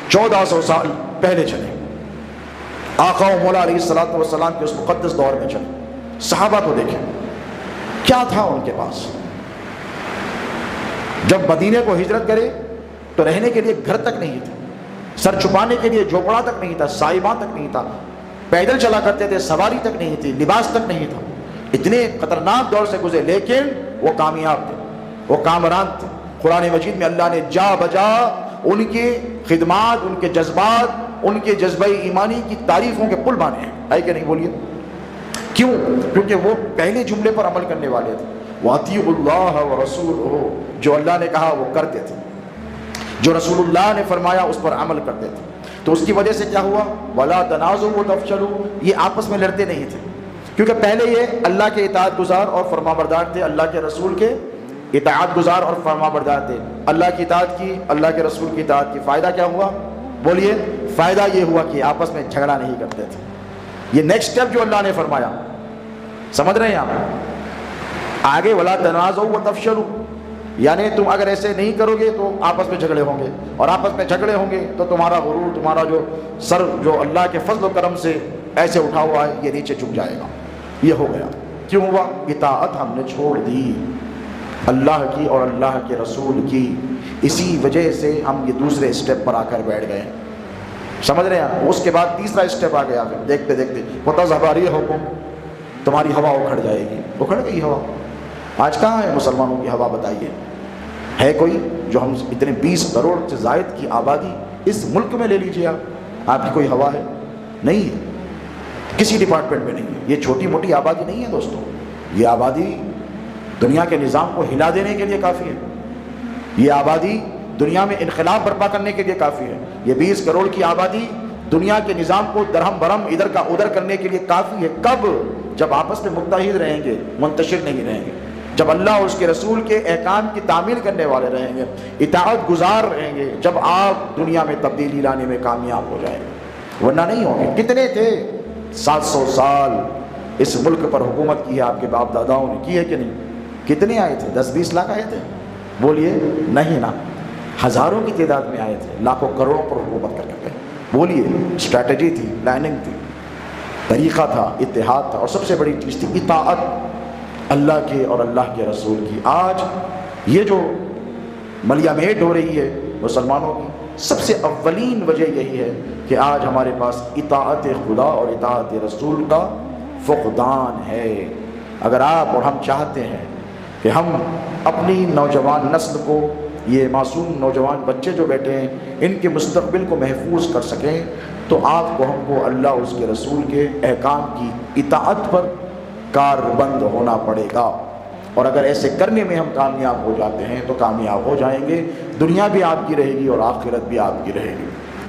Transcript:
1400 سال پہلے چلے، آقا و مولا علیہ الصلوۃ والسلام کے اس مقدس دور میں چلے، صحابہ کو دیکھیں کیا تھا ان کے پاس۔ جب مدینے کو ہجرت کرے تو رہنے کے لیے گھر تک نہیں تھا، سر چھپانے کے لیے جھوپڑا تک نہیں تھا، سائباں تک نہیں تھا، پیدل چلا کرتے تھے، سواری تک نہیں تھی، لباس تک نہیں تھا، اتنے خطرناک دور سے گزرے، لیکن وہ کامیاب تھے، وہ کامران تھے۔ قرآن مجید میں اللہ نے جا بجا ان کی خدمات، ان کے جذبات، ان کے جذبہ ایمانی کی تعریفوں کے پل باندھے ہیں، ہے کہ نہیں؟ بولیے کیوں؟ کیونکہ وہ پہلے جملے پر عمل کرنے والے تھے، وَأَطِیعُوا اللَّهَ وَرَسُولَهُ، جو اللہ نے کہا وہ کرتے تھے، جو رسول اللہ نے فرمایا اس پر عمل کرتے تھے۔ تو اس کی وجہ سے کیا ہوا؟ وَلَا تَنَازَعُوا وَتَفْشَلُوا، یہ آپس میں لڑتے نہیں تھے، کیونکہ پہلے یہ اللہ کے اطاعت گزار اور فرما بردار تھے، اللہ کے رسول کے اطاعت گزار اور فرما بردار تھے، اللہ کی اطاعت کی، اللہ کے رسول کی اطاعت کی۔ فائدہ کیا ہوا؟ بولیے، فائدہ یہ ہوا کہ آپس میں جھگڑا نہیں کرتے تھے۔ یہ نیکسٹ سٹیپ جو اللہ نے فرمایا، سمجھ رہے ہیں آپ؟ آگے وَلَا تَنَازَعُوا وَتَفْشَلُوا، یعنی تم اگر ایسے نہیں کرو گے تو آپس میں جھگڑے ہوں گے، اور آپس میں جھگڑے ہوں گے تو تمہارا غرور، تمہارا جو سر جو اللہ کے فضل و کرم سے ایسے اٹھا ہوا ہے یہ نیچے جھک جائے گا۔ یہ ہو گیا، کیوں ہوا؟ اطاعت ہم نے چھوڑ دی اللہ کی اور اللہ کے رسول کی، اسی وجہ سے ہم یہ دوسرے اسٹیپ پر آ کر بیٹھ گئے، سمجھ رہے ہیں؟ اس کے بعد تیسرا اسٹیپ آ گیا، پھر دیکھتے دیکھتے وَتَذْهَبَ رِيحُكُمْ، تمہاری ہوا اکھڑ جائے گی۔ اکھڑ گئی ہوا۔ آج کہاں ہے مسلمانوں کی ہوا؟ بتائیے، ہے کوئی؟ جو ہم اتنے 20 کروڑ سے زائد کی آبادی اس ملک میں لے لیجیے، آپ کی کوئی ہوا ہے؟ نہیں ہے، کسی ڈپارٹمنٹ میں نہیں ہے۔ یہ چھوٹی موٹی آبادی نہیں ہے دوستوں، یہ آبادی دنیا کے نظام کو ہلا دینے کے لیے کافی ہے، یہ آبادی دنیا میں انقلاب برپا کرنے کے لیے کافی ہے، یہ 20 کروڑ کی آبادی دنیا کے نظام کو درہم برہم ادھر کا ادھر کرنے کے لیے کافی ہے۔ کب؟ جب آپس میں متحد رہیں گے، منتشر نہیں رہیں گے، جب اللہ اور اس کے رسول کے احکام کی تعمیل کرنے والے رہیں گے، اطاعت گزار رہیں گے، جب آپ دنیا میں تبدیلی لانے میں کامیاب ہو جائیں گے، ورنہ نہیں ہوں گے۔ کتنے تھے 700 سال اس ملک پر حکومت کی ہے آپ کے باپ داداؤں نے، کی ہے کہ نہیں؟ کتنے آئے تھے؟ 10-20 لاکھ آئے تھے؟ بولیے نہیں نا، ہزاروں کی تعداد میں آئے تھے، لاکھوں کروڑوں پر حکومت کر کے۔ بولیے، اسٹریٹجی تھی، پلاننگ تھی، طریقہ تھا، اتحاد تھا، اور سب سے بڑی چیز تھی اطاعت اللہ کے اور اللہ کے رسول کی۔ آج یہ جو ملیا میٹ ہو رہی ہے مسلمانوں کی، سب سے اولین وجہ یہی ہے کہ آج ہمارے پاس اطاعت خدا اور اطاعت رسول کا فقدان ہے۔ اگر آپ اور ہم چاہتے ہیں کہ ہم اپنی نوجوان نسل کو، یہ معصوم نوجوان بچے جو بیٹھے ہیں، ان کے مستقبل کو محفوظ کر سکیں، تو آپ کو، ہم کو اللہ اور اس کے رسول کے احکام کی اطاعت پر کاربند ہونا پڑے گا۔ اور اگر ایسے کرنے میں ہم کامیاب ہو جاتے ہیں تو کامیاب ہو جائیں گے، دنیا بھی آپ کی رہے گی اور آخرت بھی آپ کی رہے گی۔